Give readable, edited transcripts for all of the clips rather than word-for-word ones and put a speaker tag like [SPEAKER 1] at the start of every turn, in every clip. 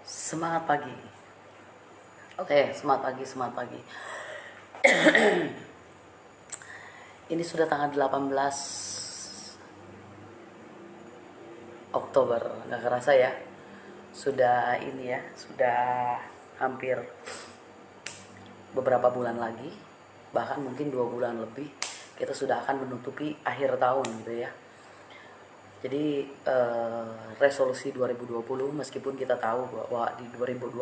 [SPEAKER 1] Semangat pagi. Oke, semangat pagi, semangat pagi. Ini sudah tanggal 18 Oktober, nggak kerasa ya. Sudah ini ya, sudah hampir beberapa bulan lagi, bahkan mungkin 2 bulan lebih, kita sudah akan menutupi akhir tahun gitu ya. Jadi resolusi 2020, meskipun kita tahu bahwa di 2020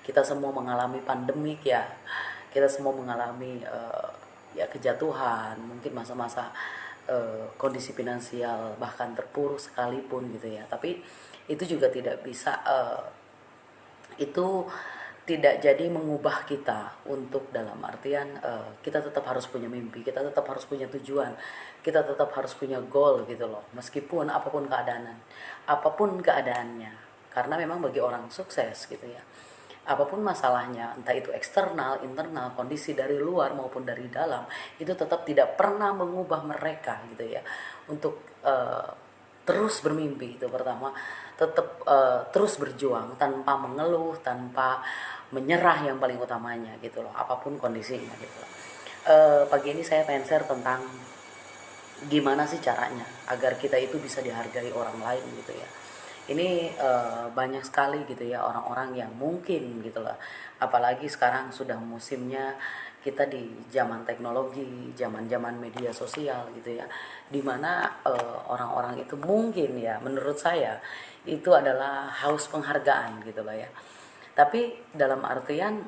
[SPEAKER 1] kita semua mengalami pandemik ya, kita semua mengalami ya kejatuhan, mungkin masa-masa kondisi finansial bahkan terpuruk sekalipun gitu ya. Tapi itu juga tidak bisa itu tidak jadi mengubah kita untuk dalam artian kita tetap harus punya mimpi, kita tetap harus punya tujuan, kita tetap harus punya goal gitu loh, meskipun apapun keadaannya, karena memang bagi orang sukses gitu ya, apapun masalahnya, entah itu eksternal, internal, kondisi dari luar maupun dari dalam, itu tetap tidak pernah mengubah mereka gitu ya, untuk terus bermimpi. Itu pertama, tetap terus berjuang tanpa mengeluh, tanpa menyerah, yang paling utamanya gitu loh, apapun kondisinya gitu loh. Pagi ini saya pengen share tentang gimana sih caranya agar kita itu bisa dihargai orang lain gitu ya. Ini banyak sekali gitu ya orang-orang yang mungkin gitu lah, apalagi sekarang sudah musimnya kita di zaman teknologi, zaman-zaman media sosial gitu ya, dimana orang-orang itu mungkin ya, menurut saya itu adalah haus penghargaan gitu lah ya. Tapi dalam artian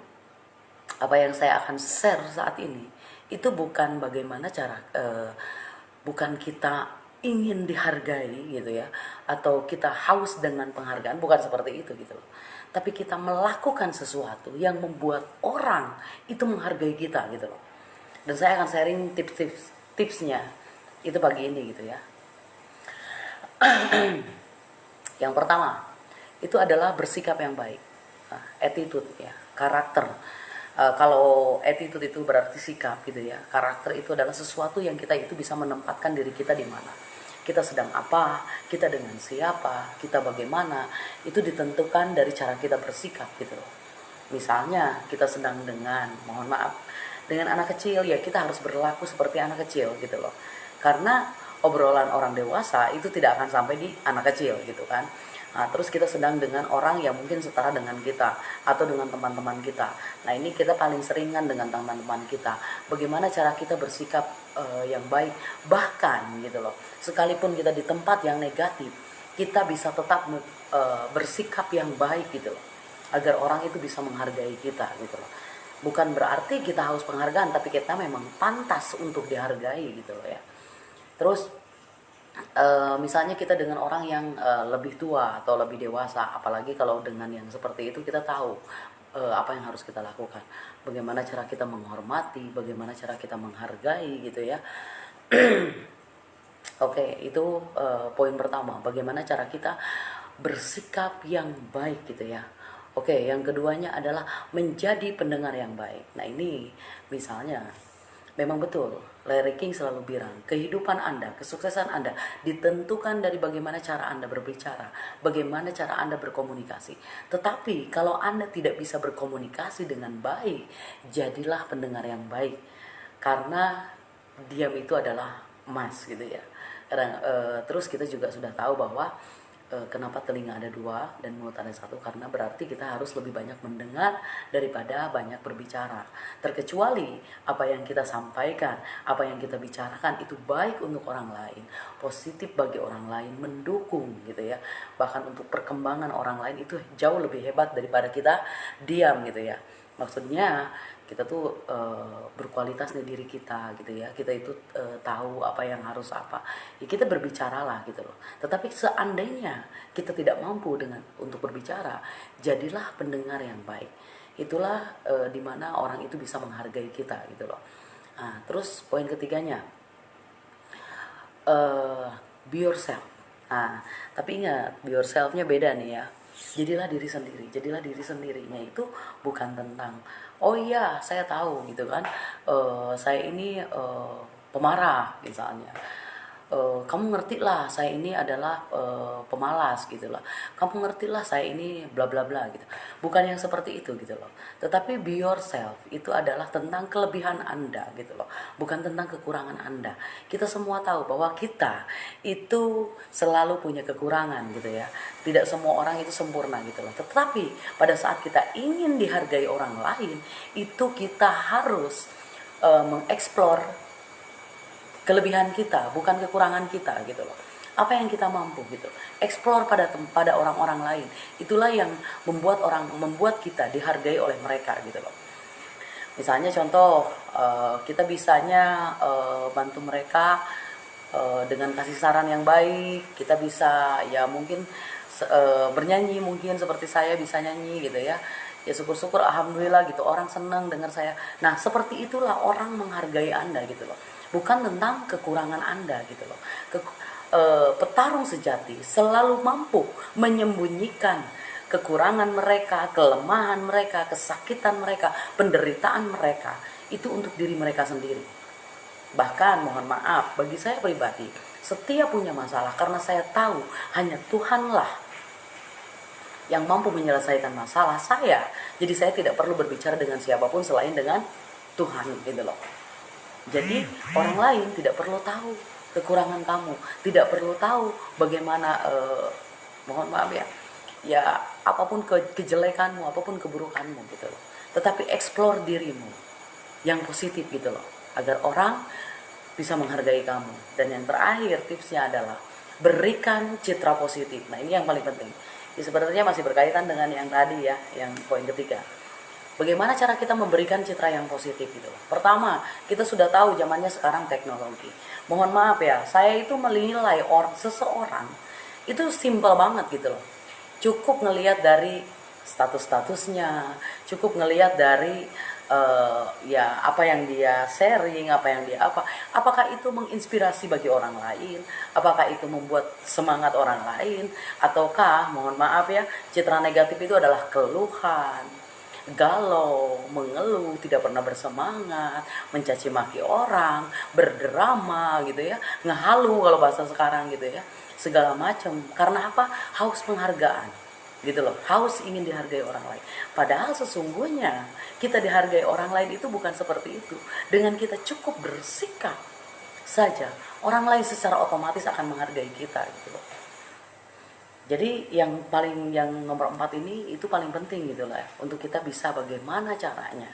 [SPEAKER 1] apa yang saya akan share saat ini itu bukan bagaimana cara bukan kita ingin dihargai gitu ya, atau kita haus dengan penghargaan, bukan seperti itu gitu loh. Tapi kita melakukan sesuatu yang membuat orang itu menghargai kita gitu loh. Dan saya akan sharing tipsnya itu pagi ini gitu ya. Yang pertama itu adalah bersikap yang baik. Nah, attitude ya, karakter. Kalau attitude itu berarti sikap gitu ya. Karakter itu adalah sesuatu yang kita itu bisa menempatkan diri kita di mana. Kita sedang apa, kita dengan siapa, kita bagaimana, itu ditentukan dari cara kita bersikap gitu loh. Misalnya kita sedang dengan, mohon maaf, dengan anak kecil, ya kita harus berlaku seperti anak kecil gitu loh. Karena obrolan orang dewasa itu tidak akan sampai di anak kecil gitu kan. Nah, terus kita sedang dengan orang yang mungkin setara dengan kita atau dengan teman-teman kita. Nah, ini kita paling seringan dengan teman-teman kita. Bagaimana cara kita bersikap yang baik, bahkan gitu loh. Sekalipun kita di tempat yang negatif, kita bisa tetap bersikap yang baik gitu loh, agar orang itu bisa menghargai kita gitu loh. Bukan berarti kita harus penghargaan, tapi kita memang pantas untuk dihargai gitu loh ya. Terus misalnya kita dengan orang yang lebih tua atau lebih dewasa, apalagi kalau dengan yang seperti itu kita tahu apa yang harus kita lakukan, bagaimana cara kita menghormati, bagaimana cara kita menghargai gitu ya. Oke, itu poin pertama, bagaimana cara kita bersikap yang baik gitu ya. Oke, yang keduanya adalah menjadi pendengar yang baik. Nah, ini misalnya memang betul, Larry King selalu bilang, kehidupan Anda, kesuksesan Anda ditentukan dari bagaimana cara Anda berbicara, bagaimana cara Anda berkomunikasi. Tetapi kalau Anda tidak bisa berkomunikasi dengan baik, jadilah pendengar yang baik. Karena diam itu adalah emas gitu ya. Terus kita juga sudah tahu bahwa kenapa telinga ada dua dan mulut ada satu, karena berarti kita harus lebih banyak mendengar daripada banyak berbicara. Terkecuali apa yang kita sampaikan, apa yang kita bicarakan itu baik untuk orang lain, positif bagi orang lain, mendukung gitu ya. Bahkan untuk perkembangan orang lain itu jauh lebih hebat daripada kita diam gitu ya. Maksudnya kita tuh berkualitas nih diri kita gitu ya, kita itu tahu apa yang harus apa ya, kita berbicaralah gitu loh. Tetapi seandainya kita tidak mampu untuk berbicara, jadilah pendengar yang baik. Itulah dimana orang itu bisa menghargai kita gitu loh. Nah, terus poin ketiganya, be yourself. Nah, tapi ingat, be yourself-nya beda nih ya. Jadilah diri sendiri. Jadilah diri sendirinya itu bukan tentang, oh iya saya tahu gitu kan, saya ini pemarah misalnya. kamu ngertilah saya ini adalah pemalas gitu loh, kamu ngertilah saya ini bla bla bla gitu. Bukan yang seperti itu gitu loh, tetapi be yourself itu adalah tentang kelebihan Anda gitu loh, bukan tentang kekurangan Anda. Kita semua tahu bahwa kita itu selalu punya kekurangan gitu ya, tidak semua orang itu sempurna gitu loh. Tetapi pada saat kita ingin dihargai orang lain, itu kita harus mengeksplor kelebihan kita, bukan kekurangan kita gitu loh. Apa yang kita mampu gitu, explore pada orang-orang lain. Itulah yang membuat kita dihargai oleh mereka gitu loh. Misalnya contoh, kita bisanya bantu mereka dengan kasih saran yang baik. Kita bisa ya mungkin bernyanyi, mungkin seperti saya bisa nyanyi gitu ya. Ya syukur-syukur alhamdulillah gitu, orang senang dengar saya. Nah seperti itulah orang menghargai Anda gitu loh, bukan tentang kekurangan Anda gitu loh. Petarung sejati selalu mampu menyembunyikan kekurangan mereka, kelemahan mereka, kesakitan mereka, penderitaan mereka itu untuk diri mereka sendiri. Bahkan mohon maaf, bagi saya pribadi, setiap punya masalah karena saya tahu hanya Tuhanlah yang mampu menyelesaikan masalah saya. Jadi saya tidak perlu berbicara dengan siapapun selain dengan Tuhan gitu loh. Jadi orang lain tidak perlu tahu kekurangan kamu, tidak perlu tahu bagaimana mohon maaf ya, ya apapun kejelekanmu, apapun keburukanmu gitu loh. Tetapi explore dirimu yang positif gitu loh, agar orang bisa menghargai kamu. Dan yang terakhir tipsnya adalah berikan citra positif. Nah ini yang paling penting. Ya, sebenarnya masih berkaitan dengan yang tadi ya, yang poin ketiga. Bagaimana cara kita memberikan citra yang positif gitu loh. Pertama, kita sudah tahu zamannya sekarang teknologi. Mohon maaf ya, saya itu menilai seseorang itu simpel banget gitu loh. Cukup ngelihat dari status-statusnya, cukup ngelihat dari ya apa yang dia sharing, apa yang dia apakah itu menginspirasi bagi orang lain, apakah itu membuat semangat orang lain, ataukah mohon maaf ya, citra negatif itu adalah keluhan, galau, mengeluh, tidak pernah bersemangat, mencaci maki orang, berdrama gitu ya, ngehalu kalau bahasa sekarang gitu ya, segala macam. Karena apa? Haus penghargaan gitu loh, haus ingin dihargai orang lain. Padahal sesungguhnya kita dihargai orang lain itu bukan seperti itu. Dengan kita cukup bersikap saja, orang lain secara otomatis akan menghargai kita gitu loh. Jadi yang nomor 4 ini itu paling penting gitu loh ya, untuk kita bisa bagaimana caranya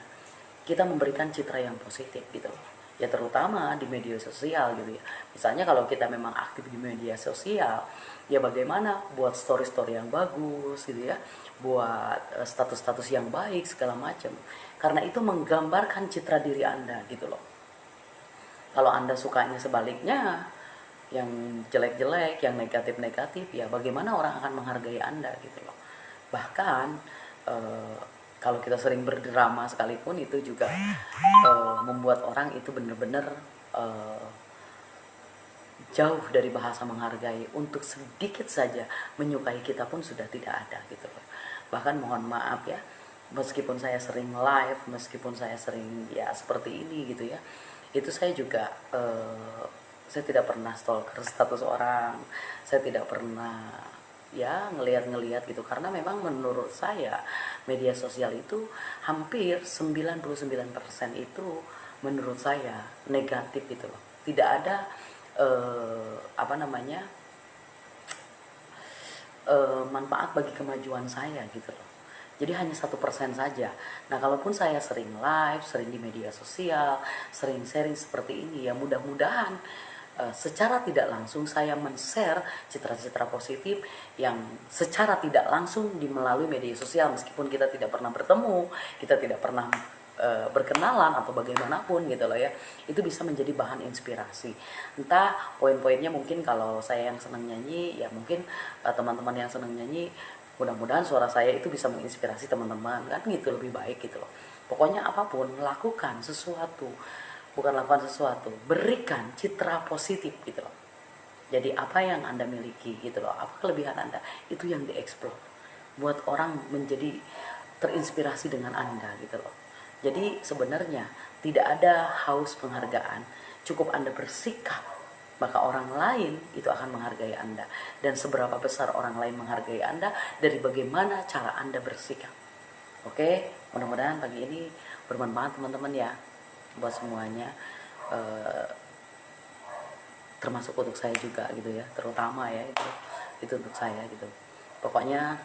[SPEAKER 1] kita memberikan citra yang positif gitu loh. Ya terutama di media sosial gitu ya. Misalnya kalau kita memang aktif di media sosial, ya bagaimana buat story-story yang bagus gitu ya, buat status-status yang baik segala macam. Karena itu menggambarkan citra diri Anda gitu loh. Kalau Anda sukanya sebaliknya, yang jelek-jelek, yang negatif-negatif, ya bagaimana orang akan menghargai Anda gitu loh. Bahkan kalau kita sering berdrama sekalipun itu juga membuat orang itu benar-benar jauh dari bahasa menghargai. Untuk sedikit saja menyukai kita pun sudah tidak ada gitu loh. Bahkan mohon maaf ya, meskipun saya sering live, meskipun saya sering ya seperti ini gitu ya, itu saya juga saya tidak pernah stalker status orang, saya tidak pernah ya ngelihat gitu, karena memang menurut saya media sosial itu hampir 99% itu menurut saya negatif gitu loh. Tidak ada manfaat bagi kemajuan saya gitu loh. Jadi hanya 1% saja. Nah kalaupun saya sering live, sering di media sosial, sering sharing seperti ini, ya mudah-mudahan secara tidak langsung saya men-share citra-citra positif yang secara tidak langsung melalui media sosial, meskipun kita tidak pernah bertemu, kita tidak pernah berkenalan atau bagaimanapun gitu loh ya, itu bisa menjadi bahan inspirasi. Entah poin-poinnya mungkin kalau saya yang senang nyanyi, ya mungkin teman-teman yang senang nyanyi, mudah-mudahan suara saya itu bisa menginspirasi teman-teman, kan gitu, lebih baik gitu loh. Pokoknya apapun, lakukan sesuatu, berikan citra positif gitu loh. Jadi apa yang Anda miliki gitu loh, apa kelebihan Anda, itu yang dieksplor, buat orang menjadi terinspirasi dengan Anda gitu loh. Jadi sebenarnya tidak ada haus penghargaan, cukup Anda bersikap maka orang lain itu akan menghargai Anda. Dan seberapa besar orang lain menghargai Anda dari bagaimana cara Anda bersikap. Oke, mudah-mudahan pagi ini bermanfaat teman-teman ya, buat semuanya, termasuk untuk saya juga gitu ya, terutama ya itu untuk saya gitu. Pokoknya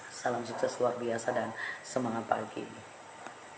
[SPEAKER 1] salam sukses luar biasa dan semangat pagi.